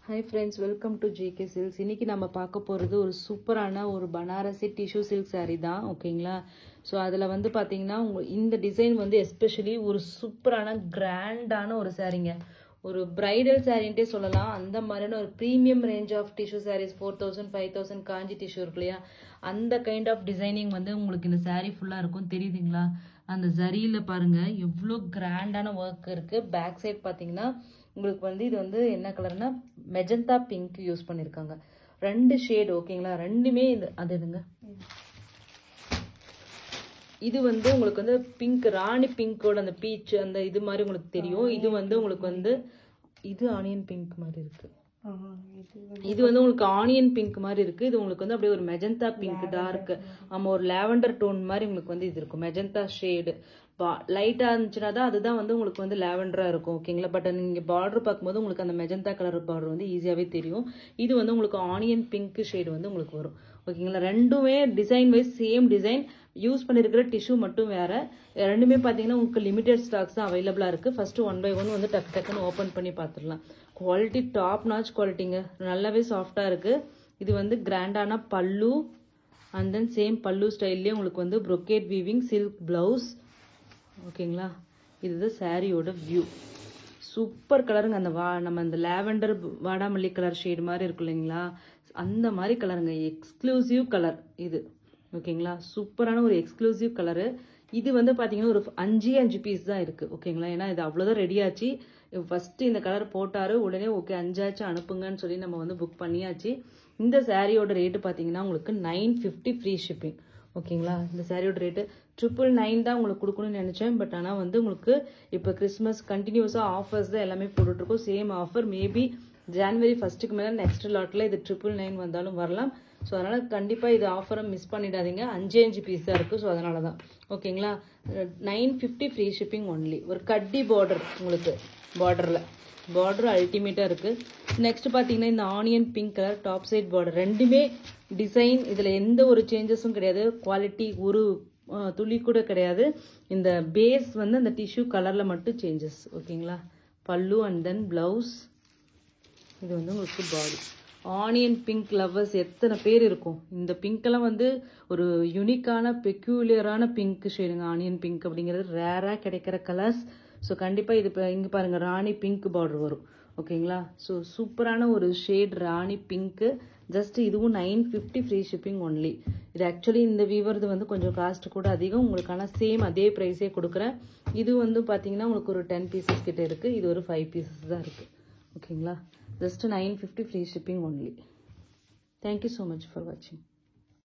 Hi friends, welcome to JK Silks. இன்னைக்கு நம்ம பார்க்க போறது ஒரு சூப்பரான ஒரு பனாரசி டிஷ்யூ சில்க் saree தான். ஓகேங்களா? ஸோ அதில் வந்து பார்த்தீங்கன்னா இந்த டிசைன் வந்து எஸ்பெஷலி ஒரு சூப்பரான கிராண்டான ஒரு சாரீங்க. ஒரு பிரைடல் சாரின்ட்டே சொல்லலாம். அந்த மாதிரியான ஒரு premium range of tissue saris 4000 5000 Kanchi tissue இருக்கு இல்லையா, அந்த கைண்ட் ஆஃப் டிசைனிங் வந்து உங்களுக்கு இந்த சாரீ ஃபுல்லாக இருக்கும். தெரியுதுங்களா? அந்த ஜரியில் பாருங்க எவ்வளோ கிராண்டான ஒர்க் இருக்கு. பேக் சைட் பார்த்தீங்கன்னா உங்களுக்கு வந்து இது வந்து என்ன கலர்னா மெஜந்தா பிங்க் யூஸ் பண்ணியிருக்காங்க. 2 ஷேட். ஓகேங்களா? ரெண்டுமே இது அது இதுங்க. இது வந்து உங்களுக்கு வந்து பிங்க் ராணி பிங்கோட அந்த பீச் அந்த இது மாதிரி உங்களுக்கு தெரியும். இது வந்து உங்களுக்கு வந்து இது ஆனியன் பிங்க் மாதிரி இருக்கு. இது வந்து உங்களுக்கு ஆனியன் பிங்க் மாதிரி இருக்கு. இது உங்களுக்கு வந்து அப்படியே ஒரு மெஜந்தா பிங்க் டார்க், ஆமா ஒரு லாவெண்டர் டோன் மாதிரி உங்களுக்கு வந்து இது இருக்கும். மெஜந்தா ஷேடு லைட்டா இருந்துச்சுன்னா தான் அதுதான் வந்து உங்களுக்கு வந்து லாவெண்டரா இருக்கும். ஓகேங்களா? பட் நீங்க பார்டர் பார்க்கும்போது உங்களுக்கு அந்த மெஜந்தா கலர் பார்டர் வந்து ஈஸியாவே தெரியும். இது வந்து உங்களுக்கு ஆனியன் பிங்க் ஷேடு வந்து உங்களுக்கு வரும். ஓகேங்களா? ரெண்டுமே design wise same design, use பண்ணிருக்கிற டிஷ்யூ மட்டும் வேற. ரெண்டுமே பார்த்தீங்கன்னா உங்களுக்கு லிமிடெட் ஸ்டாக்ஸ் தான் அவைலபிளா இருக்கு. ஃபர்ஸ்ட் 1 by 1 வந்து டக்குன்னு ஓப்பன் பண்ணி பார்த்துடலாம். குவாலிட்டி டாப் நாச் குவாலிட்டிங்க, நல்லாவே சாஃப்டா இருக்கு. இது வந்து கிராண்டான பல்லு அண்ட் தென் சேம் பல்லு ஸ்டைல்லேயே உங்களுக்கு வந்து brocade வீவிங் சில்க் பிளவுஸ். ஓகேங்களா? இதுதான் சாரியோட வியூ. சூப்பர் கலருங்க. அந்த நம்ம அந்த லாவெண்டர் வாடாமல்லி கலர் ஷேடு மாதிரி இருக்கு இல்லைங்களா, அந்த மாதிரி கலருங்க. எக்ஸ்க்ளூசிவ் கலர் இது. ஓகேங்களா? சூப்பரான ஒரு எக்ஸ்க்ளூசிவ் கலரு. இது வந்து பார்த்தீங்கன்னா ஒரு 5 பீஸ் தான் இருக்கு. ஓகேங்களா? ஏன்னா இது அவ்வளோதான் ரெடி ஆச்சு. ஃபர்ஸ்ட் இந்த கலர் போட்டாரு, உடனே ஓகே 5 அனுப்புங்கன்னு சொல்லி நம்ம வந்து புக் பண்ணியாச்சு. இந்த சாரியோட ரேட்டு பார்த்தீங்கன்னா உங்களுக்கு 950 ஃப்ரீ ஷிப்பிங். ஓகேங்களா? இந்த சாரியோட ரேட்டு 999 தான் உங்களுக்கு கொடுக்கணும்னு நினைச்சேன். பட் ஆனால் வந்து உங்களுக்கு இப்போ கிறிஸ்மஸ் கண்டினியூஸாக ஆஃபர்ஸ் தான் எல்லாமே போட்டுட்ருக்கோம். சேம் ஆஃபர் மேபி ஜான்வரி 1க்கு மேலே நெக்ஸ்ட் லாட்டில் இது 999 வந்தாலும் வரலாம். ஸோ அதனால் கண்டிப்பாக இது ஆஃபரை மிஸ் பண்ணிடாதீங்க. 5 பீஸ் தான் இருக்குது. ஸோ அதனால தான். ஓகேங்களா? 950 ஃப்ரீ ஷிப்பிங் ஒன்லி. ஒரு கட்டி பார்டர் உங்களுக்கு, பார்டர் அல்டிமேட்டாக இருக்குது. நெக்ஸ்ட் பார்த்தீங்கன்னா இந்த onion pink colour top side border. ரெண்டுமே டிசைன் இதில் எந்த ஒரு சேஞ்சஸும் கிடையாது. குவாலிட்டி ஒரு துளி கூட கிடையாது. இந்த பேஸ் வந்து அந்த டிஷ்யூ கலரில் மட்டும் சேஞ்சஸ். ஓகேங்களா? பல்லு அண்ட் தென் பிளவுஸ். இது வந்து உங்களுக்கு பாடி. ஆனியன் பிங்க் லவ்வர்ஸ் எத்தனை பேர் இருக்கும். இந்த பிங்க்கெல்லாம் வந்து ஒரு யூனிக்கான பெக்யூலியரான பிங்க் ஷேடுங்க. ஆனியன் பிங்க் அப்படிங்கிறது ரேராக கிடைக்கிற கலர்ஸ். ஸோ கண்டிப்பாக இது இப்போ இங்கே பாருங்கள் ராணி பிங்க் பார்டர் வரும். ஓகேங்களா? ஸோ சூப்பரான ஒரு ஷேட் ராணி பிங்க்கு. ஜஸ்ட் இதுவும் 950 ஃப்ரீ ஷிப்பிங் ஒன்லி. இது ஆக்சுவலி இந்த வீவர்து வந்து கொஞ்சம் காஸ்ட் கூட அதிகம் உங்களுக்கான சேம் அதே ப்ரைஸே கொடுக்குறேன். இது வந்து பார்த்தீங்கன்னா உங்களுக்கு ஒரு 10 பீசஸ் கிட்ட இருக்குது. இது ஒரு 5 பீசஸ் தான் இருக்குது. ஓகேங்களா? Just 950 free shipping only. Thank you so much for வாட்சிங்.